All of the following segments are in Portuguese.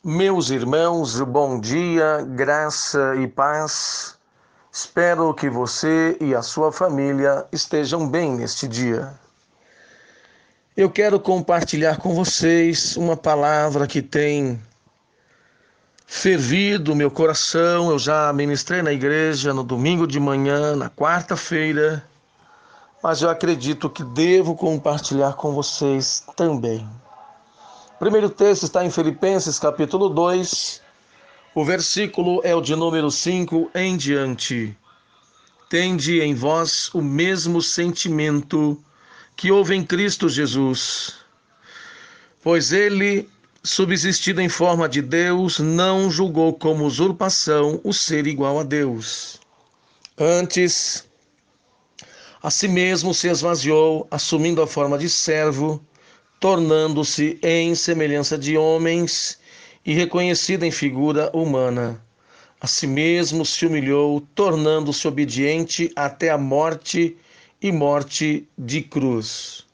Meus irmãos, bom dia, graça e paz. Espero que você e a sua família estejam bem neste dia. Eu quero compartilhar com vocês uma palavra que tem fervido meu coração. Eu já ministrei na igreja no domingo de manhã, na quarta-feira, mas eu acredito que devo compartilhar com vocês também. O primeiro texto está em Filipenses capítulo 2, o versículo é o de número 5 em diante. Tende em vós o mesmo sentimento que houve em Cristo Jesus, pois ele, subsistindo em forma de Deus, não julgou como usurpação o ser igual a Deus. Antes, a si mesmo se esvaziou, assumindo a forma de servo, tornando-se em semelhança de homens e reconhecido em figura humana. A si mesmo se humilhou, tornando-se obediente até a morte e morte de cruz.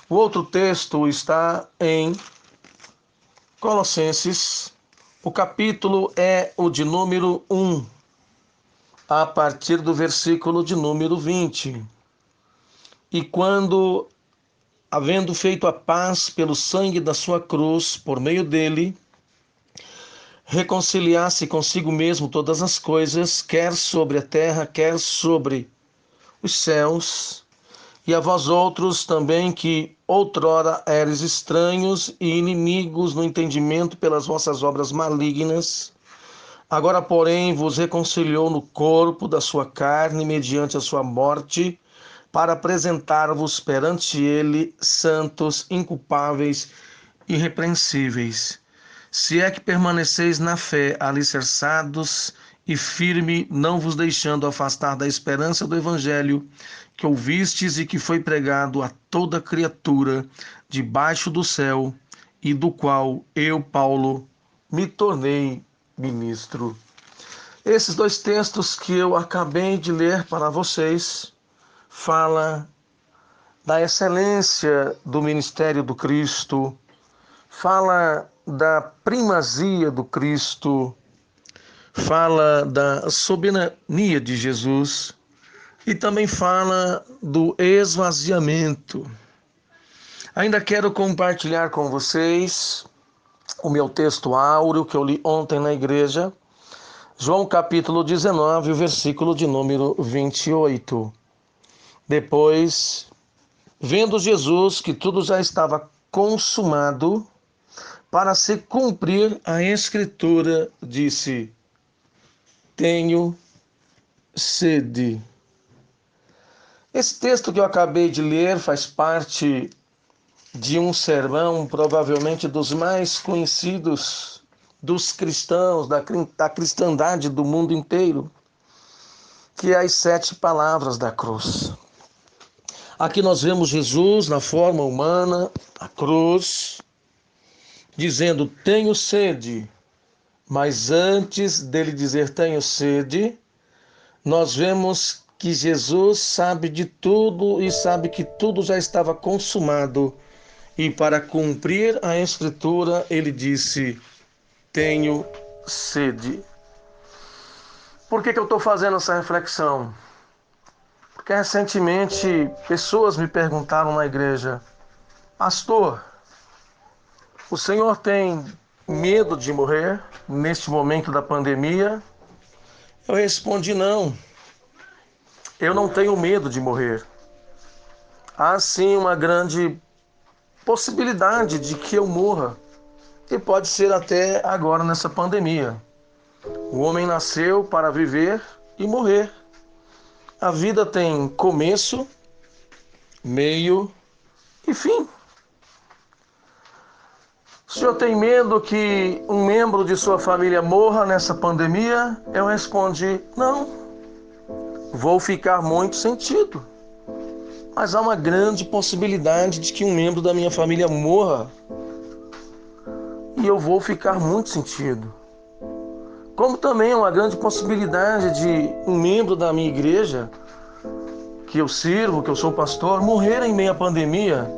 O outro texto está em Colossenses. O capítulo é o de número 1, a partir do versículo de número 20. E quando, havendo feito a paz pelo sangue da sua cruz, por meio dele, reconciliasse consigo mesmo todas as coisas, quer sobre a terra, quer sobre os céus, e a vós outros também que outrora eres estranhos e inimigos no entendimento pelas vossas obras malignas, agora porém vos reconciliou no corpo da sua carne mediante a sua morte, para apresentar-vos perante ele santos, inculpáveis, irrepreensíveis. Se é que permaneceis na fé, alicerçados e firme, não vos deixando afastar da esperança do evangelho que ouvistes e que foi pregado a toda criatura debaixo do céu, e do qual eu, Paulo, me tornei ministro. Esses dois textos que eu acabei de ler para vocês fala da excelência do ministério do Cristo, fala da primazia do Cristo, fala da soberania de Jesus e também fala do esvaziamento. Ainda quero compartilhar com vocês o meu texto áureo que eu li ontem na igreja, João capítulo 19, o versículo de número 28. Depois, vendo Jesus que tudo já estava consumado, para se cumprir a Escritura, disse: tenho sede. Esse texto que eu acabei de ler faz parte de um sermão, provavelmente dos mais conhecidos dos cristãos, da cristandade do mundo inteiro, que é as 7 palavras da cruz. Aqui nós vemos Jesus na forma humana, a cruz, dizendo: tenho sede. Mas antes dele dizer tenho sede, nós vemos que Jesus sabe de tudo e sabe que tudo já estava consumado. E para cumprir a Escritura, ele disse: tenho sede. Por que eu estou fazendo essa reflexão? Porque recentemente pessoas me perguntaram na igreja: pastor, o senhor tem medo de morrer neste momento da pandemia? Eu respondi: não, eu não tenho medo de morrer. Há sim uma grande possibilidade de que eu morra, e pode ser até agora nessa pandemia. O homem nasceu para viver e morrer. A vida tem começo, meio e fim. O senhor tem medo que um membro de sua família morra nessa pandemia? Eu respondi: não, vou ficar muito sentido. Mas há uma grande possibilidade de que um membro da minha família morra e eu vou ficar muito sentido. Como também há uma grande possibilidade de um membro da minha igreja, que eu sirvo, que eu sou pastor, morrer em meio à pandemia.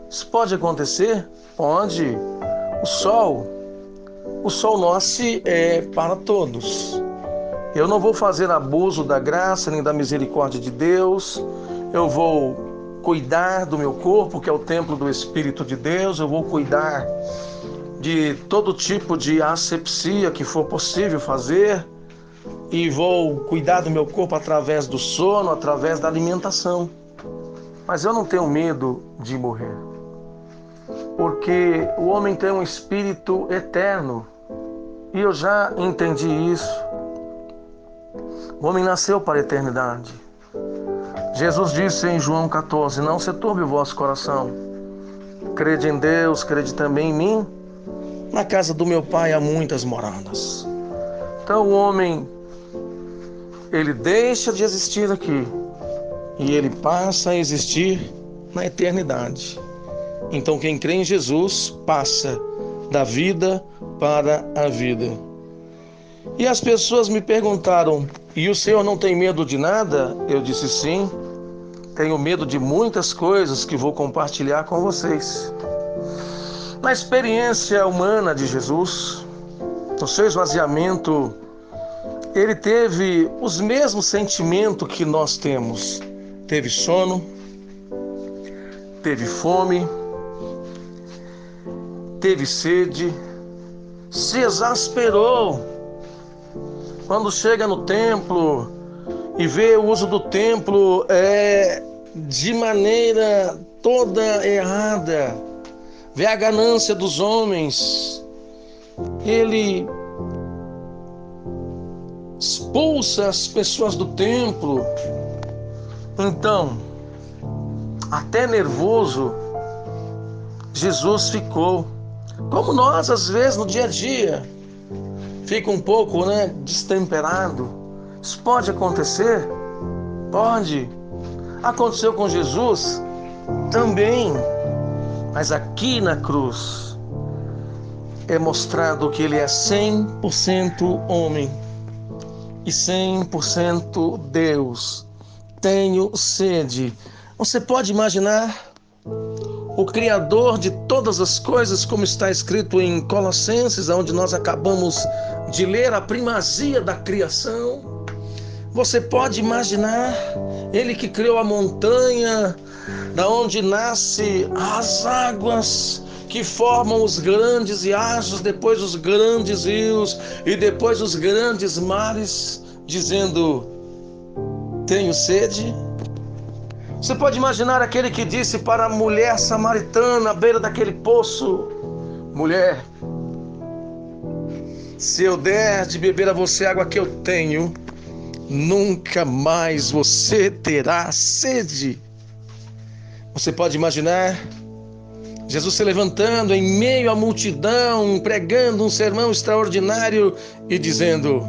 Isso pode acontecer? Pode. O sol o sol nasce para todos. Eu não vou fazer abuso da graça nem da misericórdia de Deus. Eu vou cuidar do meu corpo, que é o templo do Espírito de Deus. Eu vou cuidar de todo tipo de asepsia que for possível fazer. E vou cuidar do meu corpo através do sono, através da alimentação. Mas eu não tenho medo de morrer. Porque o homem tem um espírito eterno. E eu já entendi isso. O homem nasceu para a eternidade. Jesus disse em João 14: não se turbe o vosso coração. Crede em Deus, crede também em mim. Na casa do meu Pai há muitas moradas. Então o homem, ele deixa de existir aqui e ele passa a existir na eternidade. Então quem crê em Jesus passa da vida para a vida. E as pessoas me perguntaram: e o senhor não tem medo de nada? Eu disse: sim, tenho medo de muitas coisas que vou compartilhar com vocês. Na experiência humana de Jesus, no seu esvaziamento, ele teve os mesmos sentimentos que nós temos. Teve sono, teve fome, teve sede, se exasperou. Quando chega no templo e vê o uso do templo de maneira toda errada, vê a ganância dos homens, ele expulsa as pessoas do templo. Então, até nervoso, Jesus ficou. Como nós, às vezes, no dia a dia, fica um pouco destemperado. Isso pode acontecer? Pode. Aconteceu com Jesus também. Mas aqui na cruz é mostrado que ele é 100% homem e 100% Deus. Tenho sede. Você pode imaginar o Criador de todas as coisas, como está escrito em Colossenses, onde nós acabamos de ler a primazia da criação? Você pode imaginar ele que criou a montanha, da onde nasce as águas que formam os grandes riachos, depois os grandes rios e depois os grandes mares, dizendo: tenho sede? Você pode imaginar aquele que disse para a mulher samaritana à beira daquele poço: mulher, se eu der de beber a você a água que eu tenho, nunca mais você terá sede. Você pode imaginar Jesus se levantando em meio à multidão, pregando um sermão extraordinário e dizendo: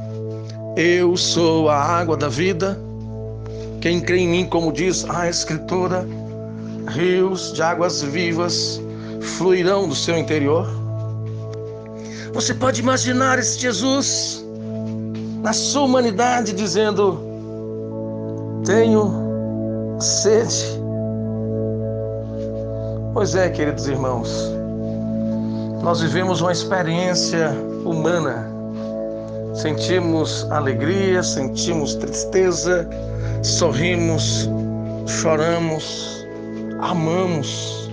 eu sou a água da vida. Quem crê em mim, como diz a Escritura, rios de águas vivas fluirão do seu interior. Você pode imaginar esse Jesus na sua humanidade dizendo: tenho sede. Pois é, queridos irmãos, nós vivemos uma experiência humana. Sentimos alegria, sentimos tristeza, sorrimos, choramos, amamos.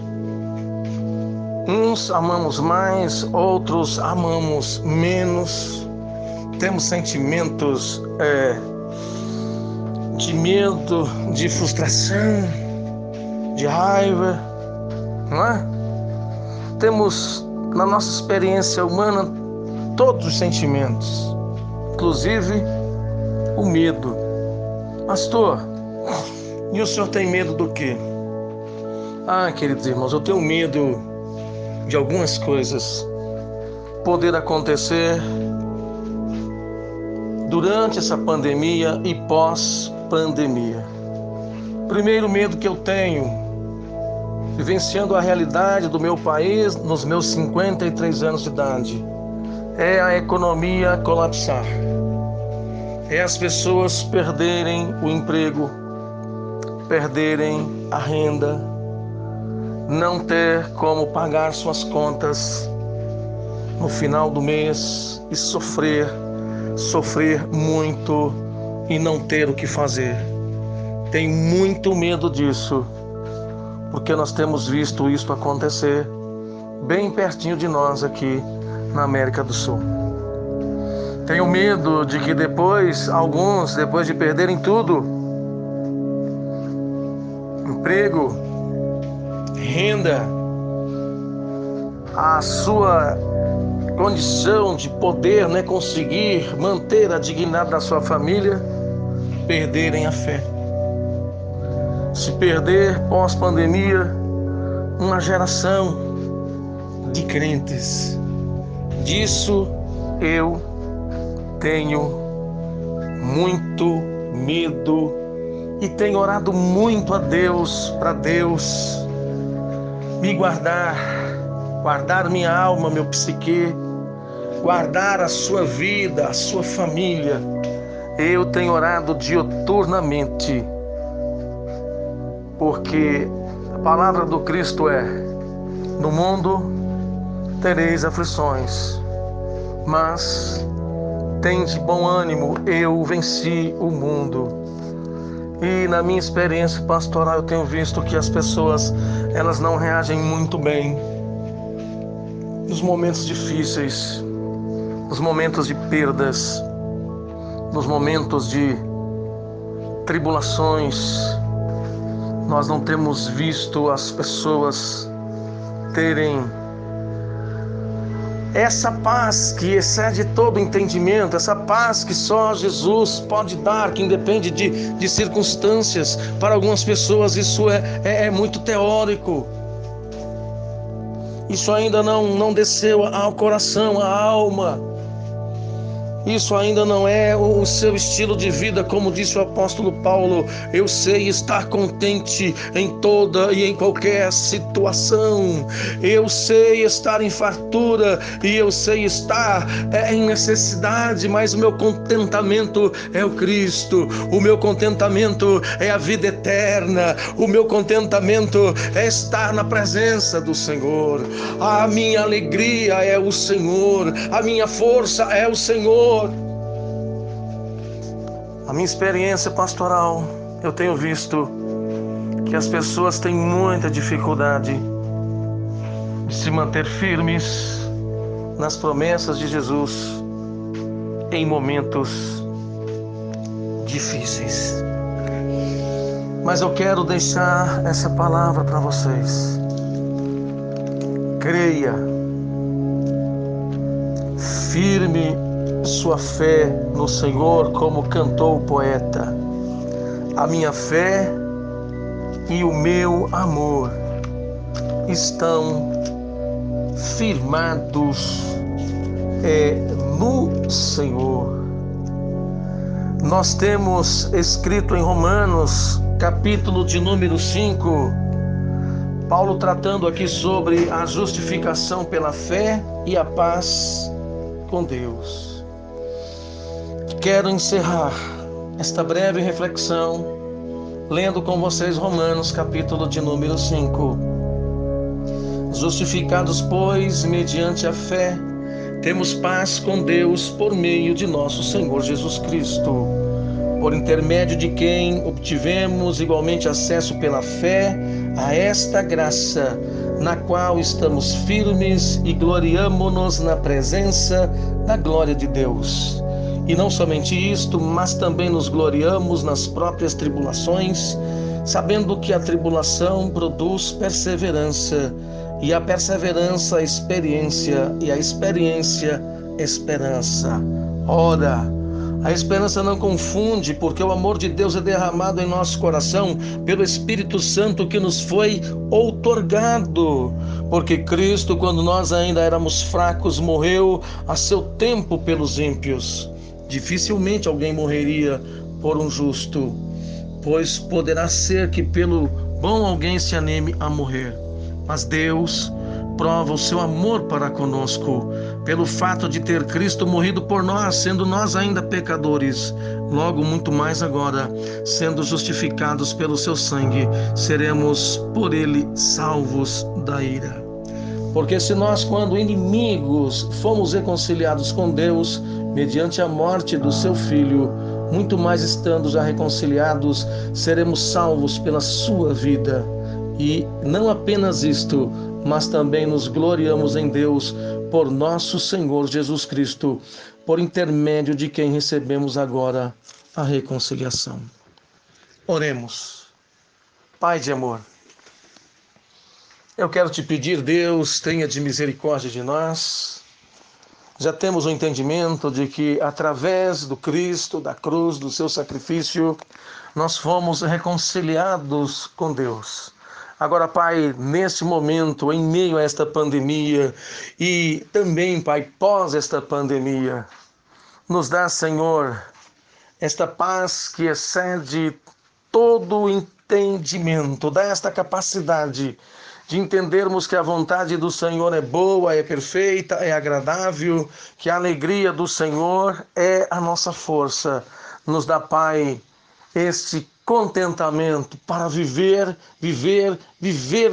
Uns amamos mais, outros amamos menos. Temos sentimentos de medo, de frustração, de raiva, não é? Temos na nossa experiência humana todos os sentimentos, inclusive o medo. Pastor, e o senhor tem medo do quê? Ah, queridos irmãos, eu tenho medo de algumas coisas poder acontecer durante essa pandemia e pós-pandemia. Primeiro medo que eu tenho, vivenciando a realidade do meu país nos meus 53 anos de idade, é a economia colapsar. É as pessoas perderem o emprego, perderem a renda, não ter como pagar suas contas. no final do mês e sofrer muito e não ter o que fazer. Tenho muito medo disso, porque nós temos visto isso acontecer bem pertinho de nós aqui na América do Sul. Tenho medo de que alguns, depois de perderem tudo, emprego, renda, a sua condição de poder, conseguir manter a dignidade da sua família, perderem a fé. Se perder pós-pandemia uma geração de crentes, disso eu tenho muito medo e tenho orado muito a Deus, para Deus me guardar minha alma, meu psique, guardar a sua vida, a sua família. Eu tenho orado diuturnamente, porque a palavra do Cristo é: no mundo tereis aflições, mas tende bom ânimo, eu venci o mundo. E na minha experiência pastoral eu tenho visto que as pessoas, elas não reagem muito bem nos momentos difíceis, nos momentos de perdas, nos momentos de tribulações. Nós não temos visto as pessoas terem essa paz que excede todo entendimento, essa paz que só Jesus pode dar, que independe de circunstâncias. Para algumas pessoas isso é muito teórico. Isso ainda não desceu ao coração, à alma. Isso ainda não é o seu estilo de vida, como disse o apóstolo Paulo: eu sei estar contente em toda e em qualquer situação. Eu sei estar em fartura e eu sei estar em necessidade, mas o meu contentamento é o Cristo. O meu contentamento é a vida eterna. O meu contentamento é estar na presença do Senhor. A minha alegria é o Senhor. A minha força é o Senhor. A minha experiência pastoral, eu tenho visto que as pessoas têm muita dificuldade de se manter firmes nas promessas de Jesus em momentos difíceis. Mas eu quero deixar essa palavra para vocês. Creia, firme sua fé no Senhor, como cantou o poeta. A minha fé e o meu amor estão firmados no Senhor. Nós temos escrito em Romanos, capítulo de número 5, Paulo tratando aqui sobre a justificação pela fé e a paz com Deus. Quero encerrar esta breve reflexão lendo com vocês Romanos, capítulo de número 5. Justificados, pois, mediante a fé, temos paz com Deus por meio de nosso Senhor Jesus Cristo, por intermédio de quem obtivemos igualmente acesso pela fé a esta graça, na qual estamos firmes e gloriamo-nos na presença da glória de Deus. E não somente isto, mas também nos gloriamos nas próprias tribulações, sabendo que a tribulação produz perseverança, e a perseverança, experiência, e a experiência, esperança. Ora, a esperança não confunde, porque o amor de Deus é derramado em nosso coração pelo Espírito Santo que nos foi outorgado. Porque Cristo, quando nós ainda éramos fracos, morreu a seu tempo pelos ímpios. Dificilmente alguém morreria por um justo, pois poderá ser que pelo bom alguém se anime a morrer. Mas Deus prova o seu amor para conosco, pelo fato de ter Cristo morrido por nós, sendo nós ainda pecadores. Logo, muito mais agora, sendo justificados pelo seu sangue, seremos por ele salvos da ira. Porque se nós, quando inimigos, fomos reconciliados com Deus, mediante a morte do seu Filho, muito mais estando já reconciliados, seremos salvos pela sua vida. E não apenas isto, mas também nos gloriamos em Deus por nosso Senhor Jesus Cristo, por intermédio de quem recebemos agora a reconciliação. Oremos. Pai de amor, eu quero te pedir, Deus, tenha de misericórdia de nós. Já temos o entendimento de que através do Cristo, da cruz, do seu sacrifício, nós fomos reconciliados com Deus. Agora, Pai, nesse momento, em meio a esta pandemia e também, Pai, pós esta pandemia, nos dá, Senhor, esta paz que excede todo o entendimento, dá esta capacidade de entendermos que a vontade do Senhor é boa, é perfeita, é agradável, que a alegria do Senhor é a nossa força. Nos dá, Pai, este contentamento para viver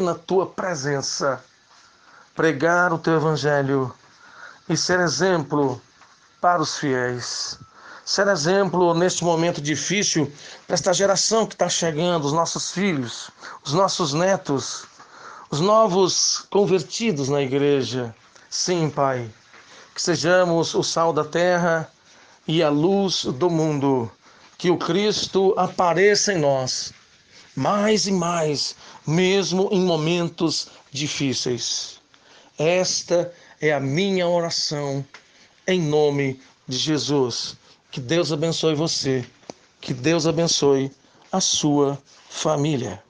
na Tua presença, pregar o Teu Evangelho e ser exemplo para os fiéis. Ser exemplo neste momento difícil para esta geração que está chegando, os nossos filhos, os nossos netos, os novos convertidos na igreja. Sim, Pai, que sejamos o sal da terra e a luz do mundo. Que o Cristo apareça em nós, mais e mais, mesmo em momentos difíceis. Esta é a minha oração, em nome de Jesus. Que Deus abençoe você, que Deus abençoe a sua família.